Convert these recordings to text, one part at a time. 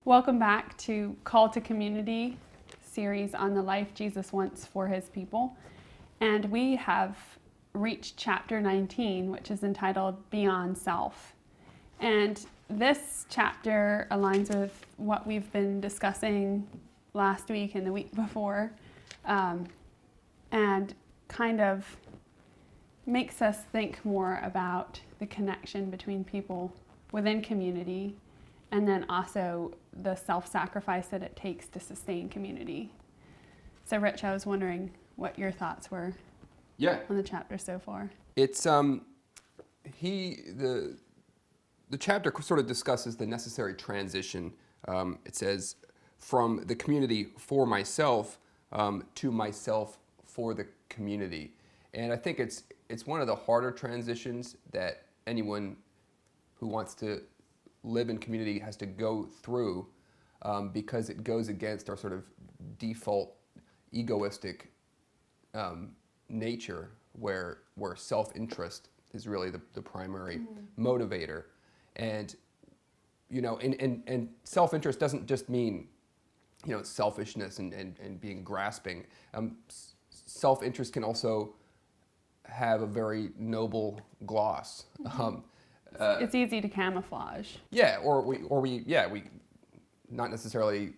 Welcome back to Call to Community series on the life Jesus wants for his people. And we have reached chapter 19, which is entitled Beyond Self. And this chapter aligns with what we've been discussing last week and the week before, and kind of makes us think more about the connection between people within community, and then also the self-sacrifice that it takes to sustain community. So Rich, I was wondering what your thoughts were on the chapter so far. It's the chapter sort of discusses the necessary transition. It says, from the community for myself to myself for the community. And I think it's one of the harder transitions that anyone who wants to live in community has to go through, because it goes against our sort of default egoistic nature, where self-interest is really the primary motivator. And and self-interest doesn't just mean selfishness and being grasping. Self-interest can also have a very noble gloss. It's easy to camouflage. Yeah, or we not necessarily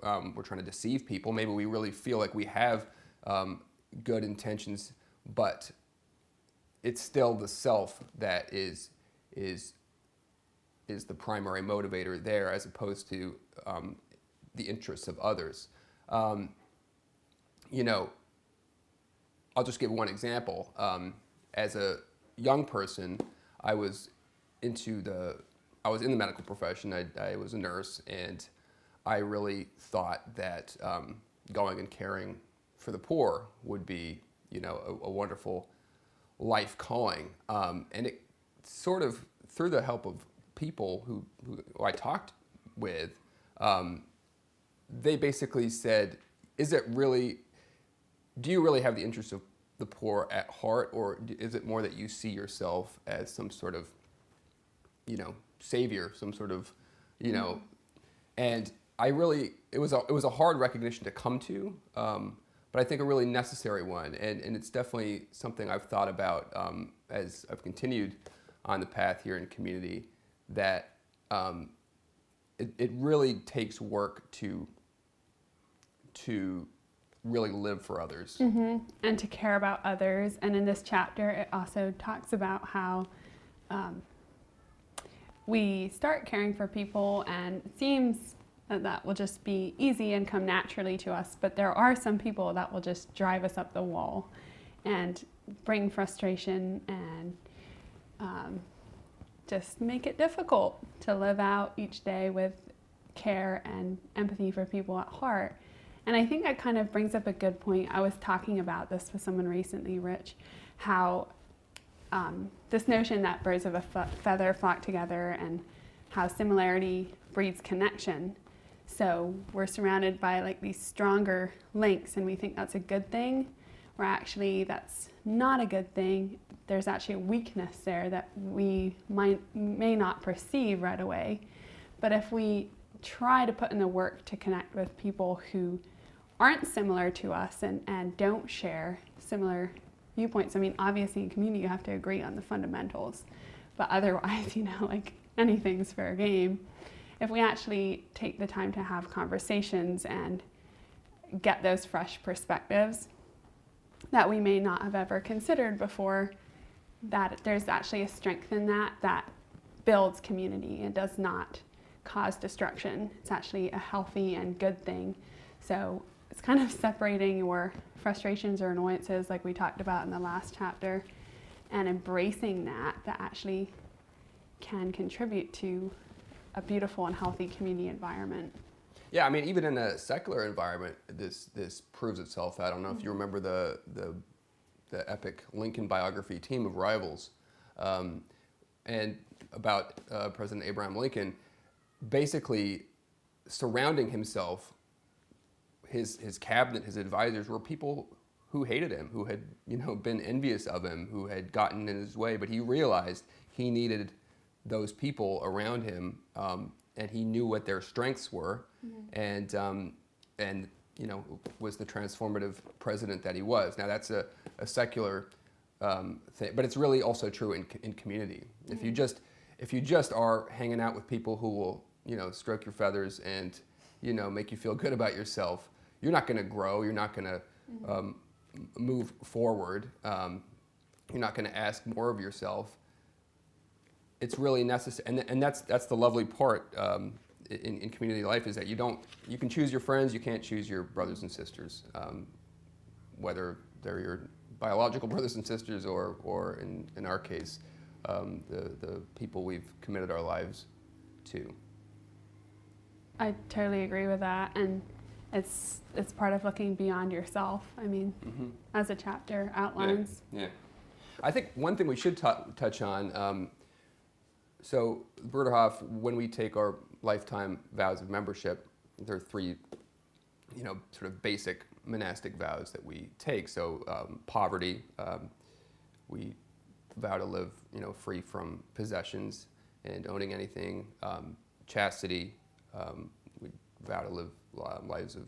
we're trying to deceive people. Maybe we really feel like we have good intentions, but it's still the self that is the primary motivator there, as opposed to the interests of others. I'll just give one example. As a young person, I was in the medical profession. I was a nurse, and I really thought that going and caring for the poor would be, a wonderful life calling. And it sort of, through the help of people who I talked with, they basically said, do you really have the interests of the poor at heart, or is it more that you see yourself as some sort of, savior, some sort of, and it was a hard recognition to come to, but I think a really necessary one, and it's definitely something I've thought about as I've continued on the path here in community, that it really takes work to really live for others. Mm-hmm. And to care about others. And in this chapter, it also talks about how we start caring for people, and it seems that will just be easy and come naturally to us. But there are some people that will just drive us up the wall and bring frustration and just make it difficult to live out each day with care and empathy for people at heart. And I think that kind of brings up a good point. I was talking about this with someone recently, Rich, how this notion that birds of a feather flock together, and how similarity breeds connection. So we're surrounded by like these stronger links, and we think that's a good thing, where actually that's not a good thing. There's actually a weakness there that we may not perceive right away. But if we try to put in the work to connect with people who aren't similar to us and don't share similar viewpoints. I mean, obviously in community you have to agree on the fundamentals, but otherwise, like anything's fair game. If we actually take the time to have conversations and get those fresh perspectives that we may not have ever considered before, that there's actually a strength in that builds community and does not cause destruction. It's actually a healthy and good thing. So it's kind of separating your frustrations or annoyances, like we talked about in the last chapter, and embracing that actually can contribute to a beautiful and healthy community environment. Yeah, I mean, even in a secular environment, this proves itself. I don't know if you remember the epic Lincoln biography, Team of Rivals, and about President Abraham Lincoln, basically surrounding himself, his cabinet, his advisors were people who hated him, who had been envious of him, who had gotten in his way. But he realized he needed those people around him and he knew what their strengths were, and was the transformative president that he was. Now that's a secular thing, but it's really also true in community. If you just are hanging out with people who will stroke your feathers and make you feel good about yourself, you're not going to grow. You're not going to move forward. You're not going to ask more of yourself. It's really necessary, and that's the lovely part in community life, is that you can choose your friends, you can't choose your brothers and sisters, whether they're your biological brothers and sisters or in our case, the people we've committed our lives to. I totally agree with that, and it's part of looking beyond yourself. I mean, as a chapter outlines. Yeah. I think one thing we should touch on. So Bruderhof, when we take our lifetime vows of membership, there are three, sort of basic monastic vows that we take. So poverty, we vow to live, free from possessions and owning anything. Chastity, we vow to live lives of,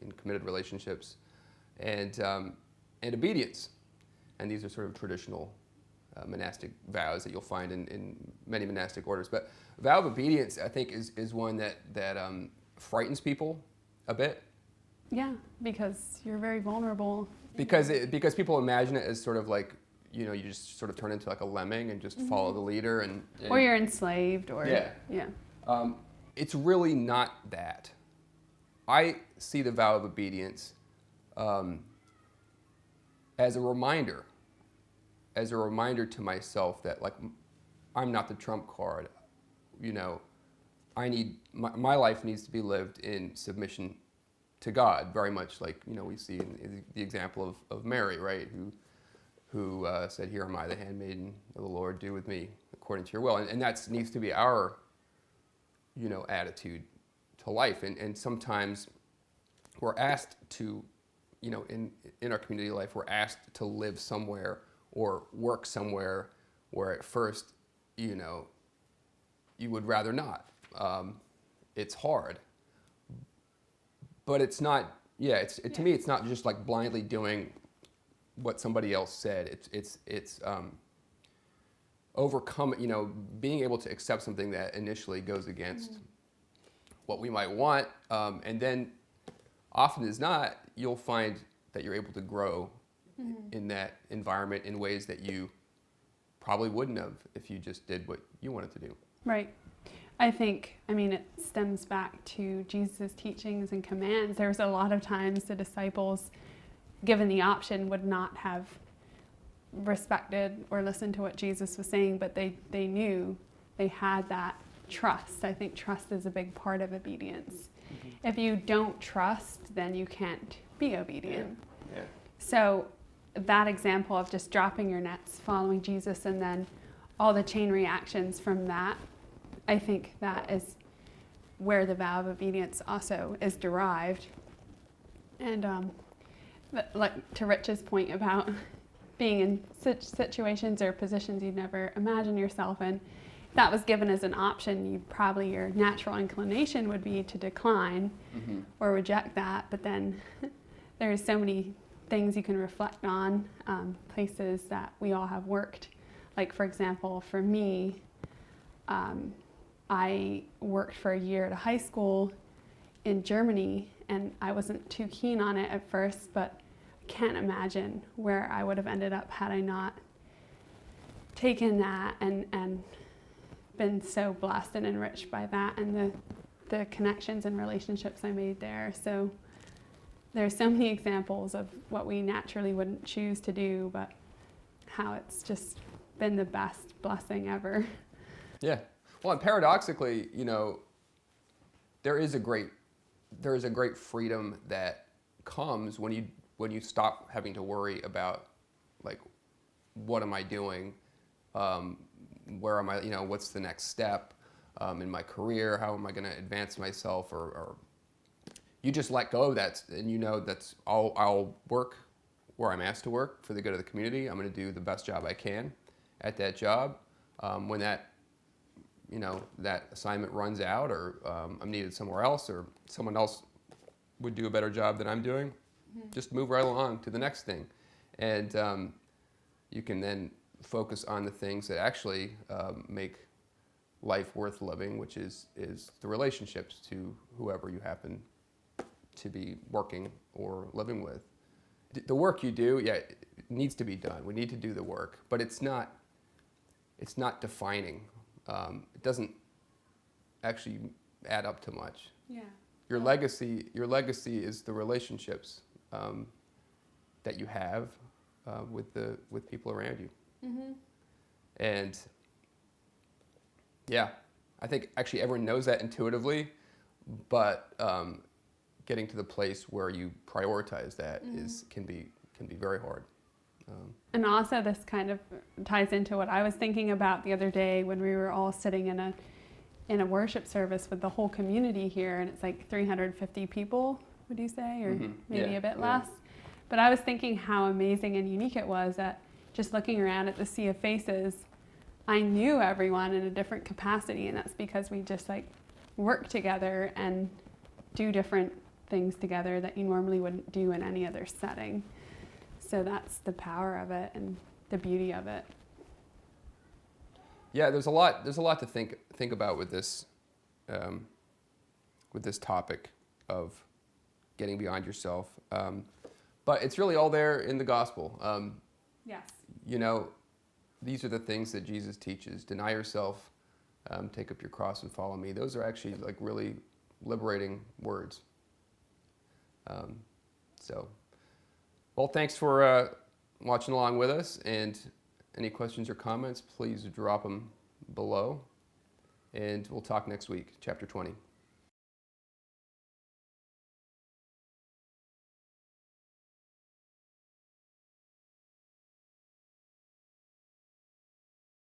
in committed relationships, and obedience. And these are sort of traditional monastic vows that you'll find in many monastic orders. But vow of obedience, I think, is one that frightens people a bit. Yeah, because you're very vulnerable. Because people imagine it as sort of like, you just sort of turn into like a lemming and just follow the leader, and or you're enslaved, or yeah. It's really not that. I see the vow of obedience as a reminder to myself that, like, I'm not the trump card. My life needs to be lived in submission to God, very much like we see in the example of Mary, right? Who said, "Here am I, the handmaiden of the Lord. Do with me according to your will." And that needs to be our attitude to life. And sometimes we're asked to, in our community life, we're asked to live somewhere or work somewhere where at first, you would rather not. It's hard. But it's not, to me, it's not just like blindly doing what somebody else said. It's overcome, being able to accept something that initially goes against what we might want. And then often as not, you'll find that you're able to grow in that environment in ways that you probably wouldn't have if you just did what you wanted to do. Right. I think, it stems back to Jesus' teachings and commands. There was a lot of times the disciples, given the option, would not have respected or listened to what Jesus was saying, but they knew they had that trust. I think trust is a big part of obedience. If you don't trust, then you can't be obedient. Yeah. So that example of just dropping your nets, following Jesus, and then all the chain reactions from that, I think that is where the vow of obedience also is derived. And like to Rich's point about being in such situations or positions you'd never imagine yourself in, if that was given as an option, your natural inclination would be to decline or reject that. But then there's so many things you can reflect on, places that we all have worked. Like, for example, for me, I worked for a year at a high school in Germany, and I wasn't too keen on it at first, but I can't imagine where I would have ended up had I not taken that and been so blessed and enriched by that and the connections and relationships I made there. So there's so many examples of what we naturally wouldn't choose to do, but how it's just been the best blessing ever. Yeah. Well, and paradoxically, there is a great freedom that comes when you stop having to worry about, like, what am I doing? Where am I? What's the next step in my career? How am I going to advance myself? Or you just let go of that, and that's I'll work where I'm asked to work for the good of the community. I'm going to do the best job I can at that job. When that that assignment runs out, or I'm needed somewhere else, or someone else would do a better job than I'm doing, just move right along to the next thing. And you can then focus on the things that actually make life worth living, which is the relationships to whoever you happen to be working or living with. The work you do, it needs to be done. We need to do the work, but it's not defining. It doesn't actually add up to much. Yeah. Your legacy is the relationships that you have with people around you. Mm-hmm. And I think actually everyone knows that intuitively, but getting to the place where you prioritize that can be very hard. And also this kind of ties into what I was thinking about the other day when we were all sitting in a worship service with the whole community here, and it's like 350 people, would you say, or maybe a bit less. But I was thinking how amazing and unique it was that just looking around at the sea of faces, I knew everyone in a different capacity, and that's because we just like work together and do different things together that you normally wouldn't do in any other setting. So that's the power of it and the beauty of it. Yeah, there's a lot to think about with this topic of getting beyond yourself. But it's really all there in the gospel. Yes. These are the things that Jesus teaches. Deny yourself, take up your cross and follow me. Those are actually like really liberating words. Well, thanks for watching along with us, and any questions or comments, please drop them below, and we'll talk next week, chapter 20.